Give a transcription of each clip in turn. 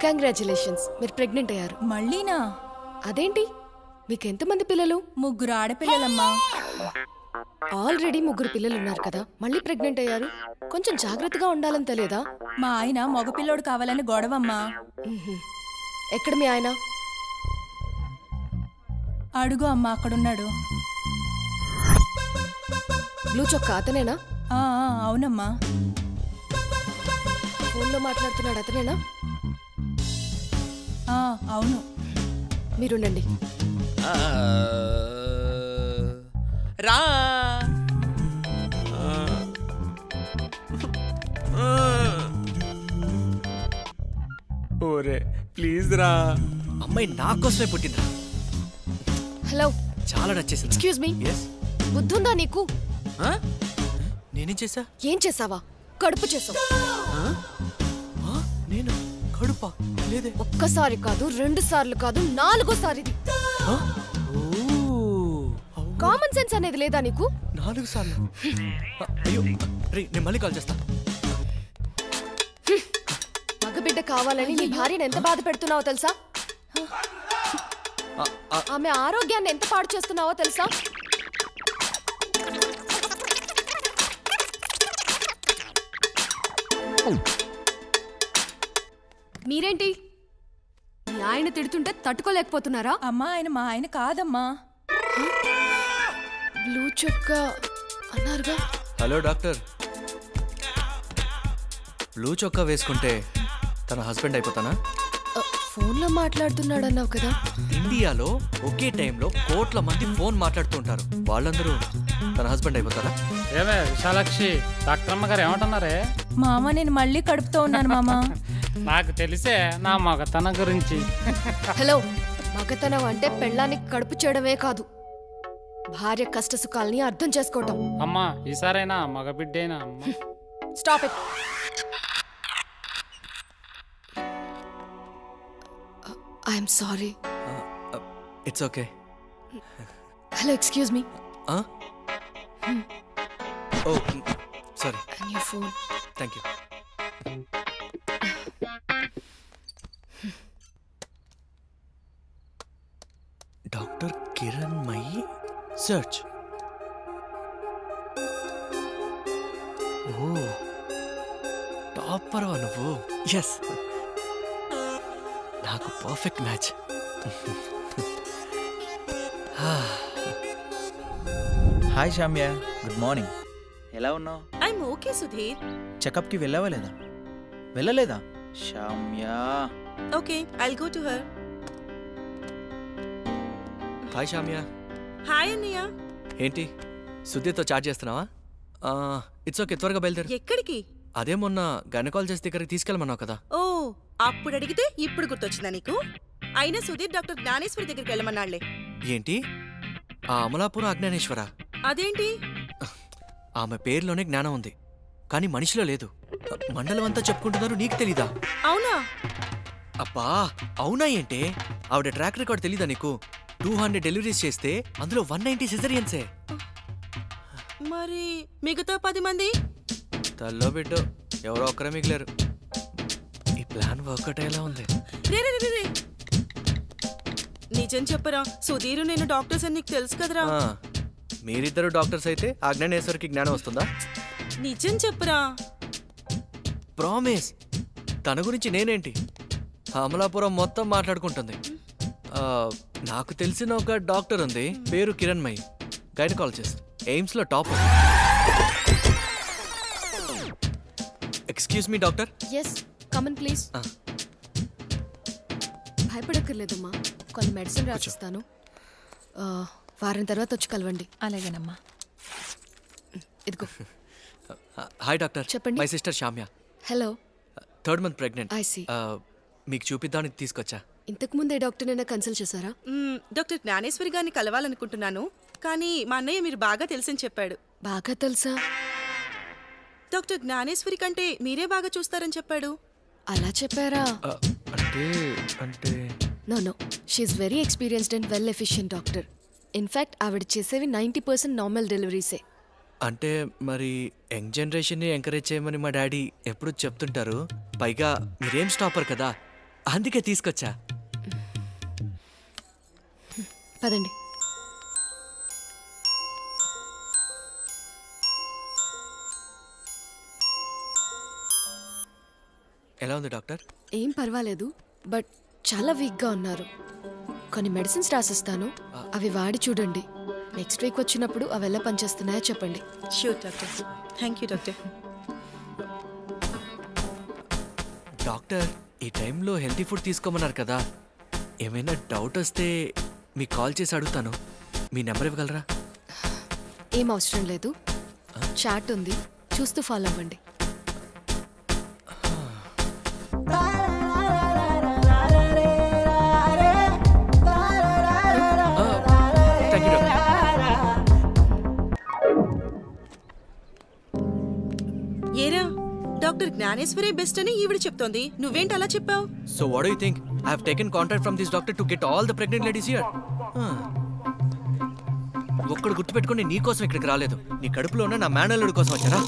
Congratulations, మీరు pregnant అయ్యారు. మళ్ళీనా? అదేంటి, మీకు ఎంతమంది పిల్లలు? 3 ఆడపిల్లలమ్మా. ఆల్రెడీ 3 పిల్లలు ఉన్నారు కదా, మళ్ళీ ప్రెగ్నెంట్ అయ్యారు. కొంచెం జాగ్రత్తగా ఉండాలని తెలియదా? మా ఆయన మగపిల్లోడు కావాలని గొడవమ్మా. ఎక్కడ మీ ఆయన? అడుగు అమ్మా, అక్కడున్నాడు. బ్లూ చొక్కా అతనేనా? అవునమ్మా. ఫోన్లో మాట్లాడుతున్నాడు అతనేనా? అవును. మీరుండండి. రా ఓరే ప్లీజ్ రా, అమ్మాయి నా కోసమే పుట్టిందిరా. హలో, చాలా నచ్చేసింది. ఎక్స్క్యూజ్ మీ, బుద్ధుందా నీకు? నేనేం చేసా? ఏం చేసావా? కడుపు చేసావు. నేను కడుపా? లేదే. ఒక్కసారి కాదు, 2 సార్లు కాదు, 4సారిది. కామన్ సెన్స్ అనేది లేదా నీకు? 4 సార్లు? అయ్యో రే, నేను మళ్ళీ కాల్ చేస్తా. మగబిడ్డ కావాలని నీ భార్యను ఎంత బాధ పెడుతున్నావో తెలుసా? ఆమె ఆరోగ్యాన్ని ఎంత పాడు చేస్తున్నావో తెలుసా? మీరేంటి మీ ఆయన తిడుతుంటే తట్టుకోలేకపోతున్నారా? అమ్మా, ఆయన మా ఆయన కాదమ్మా. బ్లూ చొక్కా అన్నారుగా. హలో డాక్టర్, బ్లూ చొక్కా వేసుకుంటే తన హస్బెండ్ అయిపోతానా? ఫోన్లో మాట్లాడుతున్నాడు అన్నావు కదా. ఇండియాలో ఒకే టైంలో కోట్ల మంది ఫోన్ మాట్లాడుతూ ఉంటారు, వాళ్ళందరూ తన హస్బెండ్ అయిపోతారా? ఏమే విశాలాక్షి, డాక్టర్ అమ్మగారు ఏమంటున్నారే? మామ, నేను మళ్ళీ కడుపుతో ఉన్నాను మామ. నాకు తెలిసే నా మగతనం గురించి. హలో, మగతనం అంటే పెళ్ళానికి కడుపు చేయడమే కాదు, భార్య కష్ట సుఖాలని అర్థం చేసుకోవటం. అమ్మా, ఈసారైనా మగబిడ్డేనా అమ్మా? Stop it. I'm sorry. It's okay. Hello, excuse me. Oh sorry. And your phone. Thank you. Doctor Kiranmayi search. Oh topper నువ్వు. ఎస్, నాకు perfect match. Hi Shamya, good morning. ఎలా ఉన్నావు? I'm okay Sudheer. చెకప్కి వెళ్ళావా లేదా? వెళ్ళలేదా Shamya? Okay, I'll go to her. Hi Shamya. Hi అన్నయ్య. ఏంటి సుధీర్తో చాట్ చేస్తున్నావా? ఇట్స్ ఓకే, త్వరగా బయలుదేరు. ఎక్కడికి? అదే మొన్న గైనకాలజిస్ట్ దగ్గరికి తీసుకెళ్ళమన్నావు కదా. ఓ, అప్పుడు అడిగితే ఇప్పుడు గుర్తొచ్చిందా నీకు? అయినా సుధీర్ డాక్టర్ జ్ఞానేశ్వరి దగ్గరికి వెళ్ళమన్నాళ్లే. ఏంటి, ఆ అమలాపురం అజ్ఞానేశ్వర? అదేంటి? ఆమె పేరులోనే జ్ఞానం ఉంది, కానీ మనిషిలో లేదు. మండలం అంతా చెప్పుకుంటున్నారు, నీకు తెలీదా? అవునా? అబ్బా అవునా ఏంటే, ఆవిడ ట్రాక్ రికార్డ్ తెలీదా నీకు? 200 డెలివరీస్ చేస్తే అందులో 190 సిజరియన్సే. మరి మిగతా 10 మంది? తల్లో బిడ్డ ఎవరో ఒక్కరే మిగిలారు. ఈ ప్లాన్ వర్కౌట్ అయ్యేలా ఉంది. నిజం చెప్పరా, సుధీర్ నేను డాక్టర్స్ అని నీకు తెలుసు కదరా. మీరిద్దరు డాక్టర్స్ అయితే అజ్ఞానేశ్వరికి జ్ఞానం వస్తుందా? నిజం చెప్పరా. ప్రామిస్. తన గురించి నేనేంటి, అమలాపురం మొత్తం మాట్లాడుకుంటుంది. నాకు తెలిసిన ఒక డాక్టర్ ఉంది, పేరు కిరణ్ మయి, గైనకాలజిస్ట్, ఎయిమ్స్ లో topper. Excuse me doctor. Yes, come in please. భయపడక్కర్లేదమ్మా, కొన్ని మెడిసిన్ రాసిస్తాను, వారం తర్వాత వచ్చి కలవండి. అలాగేనమ్మా. ఇదిగో. హాయ్ డాక్టర్, చెప్పండి. My sister Shamya. Hello. 3rd month pregnant. I see. మీకు చూపిద్దానికి తీసుకొచ్చా. ఇంతకు ముందే డాక్టర్నైనా కన్సల్ట్ చేశారా? డాక్టర్ జ్ఞానేశ్వరి గారిని కలవాలనుకుంటున్నాను, కానీ మా అన్నయ్య మీరు బాగా తెలుసని చెప్పాడు. బాగా తెలుసా? డాక్టర్ జ్ఞానేశ్వరి కంటే మీరే బాగా చూస్తారని చెప్పాడు. అలా చెప్పారా? అంటే no no, she's very experienced and well efficient doctor. In fact ఆవిడ చేసేవి 90% నార్మల్ డెలివరీసే. అంటే మరి యంగ్ జనరేషన్ని ఎంకరేజ్ చేయమని మా డాడీ ఎప్పుడు చెప్తుంటారు. పైగా మీరేం స్టాపర్ కదా, అందుకే తీసుకొచ్చా. పదండి. ఎలా ఉంది డాక్టర్? ఏం పర్వాలేదు, బట్ చాలా వీక్గా ఉన్నారు. కొన్ని మెడిసిన్స్ రాసిస్తాను, అవి వాడి చూడండి. నెక్స్ట్ వీక్ వచ్చినప్పుడు అవి ఎలా పనిచేస్తున్నాయో చెప్పండి. Sure doctor. Thank you doctor. Doctor, ఈ టైంలో హెల్తీ ఫుడ్ తీసుకోమన్నారు కదా, ఏమైనా డౌట్ వస్తే మీకు కాల్ చేసి అడుగుతాను. మీ నెంబర్ ఇవ్వగలరా? ఏం అవసరం లేదు, చాట్ ఉంది, చూస్తూ ఫాలో అవ్వండి. ఏరా, డాక్టర్ జ్ఞానేశ్వరే బెస్ట్ అని ఈవిడ చెప్తోంది, నువ్వేంటి అలా చెప్పావు? So what do you think? I have taken contact from this doctor to get all the pregnant ladies here. ఒక్కడు గుర్తుపెట్టుకొని నీ కోసం ఇక్కడికి రాలేదు, నీ కడుపులో ఉన్న నా మేనల్లుడి కోసం వచ్చారా?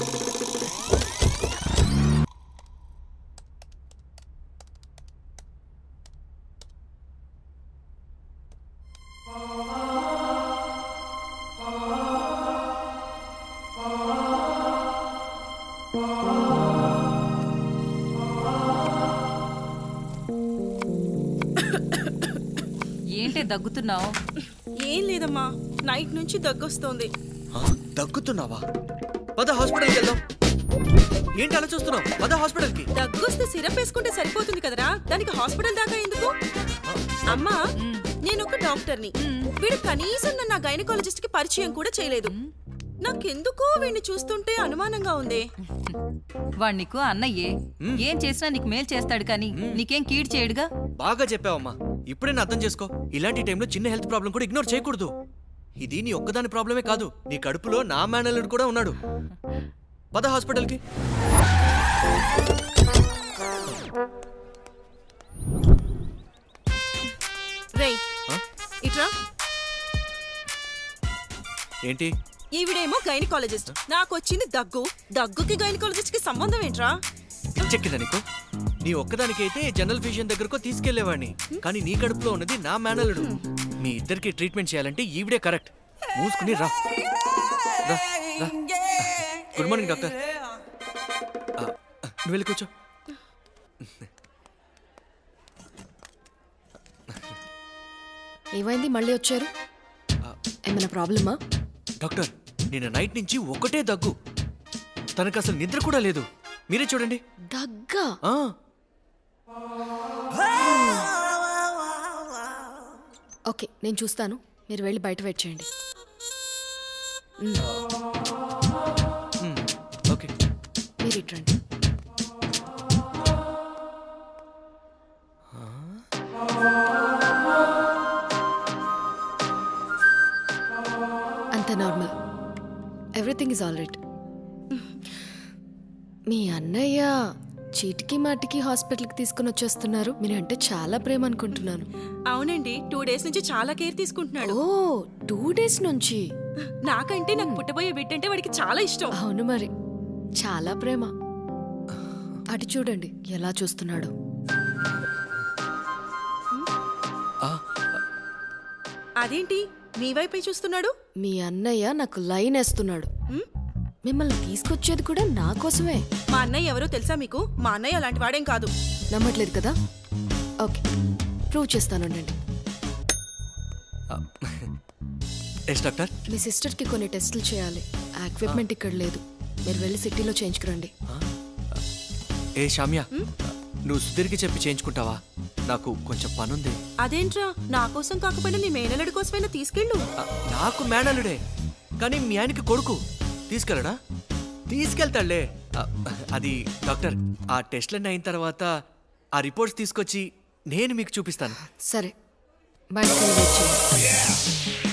ఏంటి దగ్గుతున్నావు? ఏం లేదమ్మా, నైట్ నుంచి దగ్గొస్తోంది. దగ్గుతున్నావా? పద హాస్పిటల్కి వెళ్దాం. ఏంటి అలా చూస్తున్నావు? పద హాస్పిటల్కి. దగ్గొస్తే సిరప్ వేసుకుంటే సరిపోతుంది కదరా, దానికి హాస్పిటల్ దాకా ఎందుకు? అమ్మా, నేను ఒక డాక్టర్ని, వీడు కనీసం నన్ను గైనకాలజిస్ట్ కి పరిచయం కూడా చేయలేదు. నాకెందుకో వీడిని చూస్తుంటే అనుమానంగా ఉంది. వాడు నీకు అన్నయ్యే, ఏం చేసినా నీకు మేలు చేస్తాడు కానీ నీకేం కీడు చేయడుగా. బాగా చెప్పావమ్మా, ఇప్పుడే అర్థం చేసుకో. ఇలాంటి టైంలో చిన్న హెల్త్ ప్రాబ్లం కూడా ఇగ్నోర్ చేయకూడదు. ఇది నీ ఒక్కదాని ప్రాబ్లమే కాదు, నీ కడుపులో నా మేనల్లుడు కూడా ఉన్నాడు. పద హాస్పిటల్కి. రేయ్, ఇట్రా. ఏంటి? ఈవిడేమో గైనకాలజిస్ట్, నాకు వచ్చింది దగ్గు. దగ్గుకి గైనకాలజిస్ట్ కి సంబంధం ఏంట్రా? చెక్కిందా నీకు? నీ ఒక్కదానికైతే జనరల్ ఫిజిషియన్ దగ్గరకు తీసుకెళ్లేవాడిని, కానీ నీ కడుపులో ఉన్నది నా మేనల్లుడు. మీ ఇద్దరికి ట్రీట్మెంట్ చేయాలంటే ఈవిడే కరెక్ట్. మూసుకుని రా. Good morning doctor. నువ్వు వెళ్ళి కూర్చో. ఏమైంది, మళ్ళీ వచ్చారు? ఏమైనా ప్రాబ్లమా? డాక్టర్, నిన్న నైట్ నుంచి ఒకటే దగ్గు, తనకు అసలు నిద్ర కూడా లేదు. మీరే చూడండి. దగ్గా? ఓకే, నేను చూస్తాను, మీరు వెళ్ళి బయట వెయిట్ చేయండి. ఓకే, మీరు ఇట్రండి. అంత normal, everything is all right. మీ అన్నయ్య చీటికి మాటికి హాస్పిటల్కి తీసుకుని వచ్చేస్తున్నారు. మీరంటే చాలా ప్రేమ అనుకుంటున్నాను. అవునండి, 2 days నుంచి చాలా కేర్ తీసుకుంటున్నాడు. ఓ, 2 days నుంచి? నాకంటే నాకు పుట్టబోయే బిడ్డ అంటే వాడికి చాలా ఇష్టం. అవును మరి, చాలా ప్రేమ. అటు చూడండి ఎలా చూస్తున్నాడు. అదేంటి మీ వైపే చూస్తున్నాడు? మీ అన్నయ్య నాకు లైన్ వేస్తున్నాడు. మిమ్మల్ని తీసుకొచ్చేది కూడా నా కోసమే. మా అన్నయ్య ఎవరో తెలుసా మీకు? మా అన్నయ్య అలాంటి వాడేం కాదు. నమ్మట్లేదు కదా? ఓకే, ప్రూవ్ చేస్తానండి. Yes doctor. మీ సిస్టర్కి కొన్ని టెస్టులు చేయాలి. ఆ ఎక్విప్మెంట్ ఇక్కడ లేదు, మీరు వెళ్ళి సిటీలో చేయించుకురండి. ఏ శామ్య, నువ్వు సుధీర్కి చెప్పి చేయించుకుంటావా? నాకు కొంచెం పనుంది. అదేంట్రా, నా కోసం కాకపోయినా నీ మేనల్లుడి కోసమైనా తీసుకెళ్ళు. నాకు మేనల్లుడే, కానీ మీ ఆయనకి కొడుకు. తీసుకెళ్ళడా? తీసుకెళ్తాడులే. అది డాక్టర్, ఆ టెస్ట్లన్నీ అయిన తర్వాత ఆ రిపోర్ట్స్ తీసుకొచ్చి నేను మీకు చూపిస్తాను. సరే, బయటకు వెళ్ళి వెయిట్ చేయండి.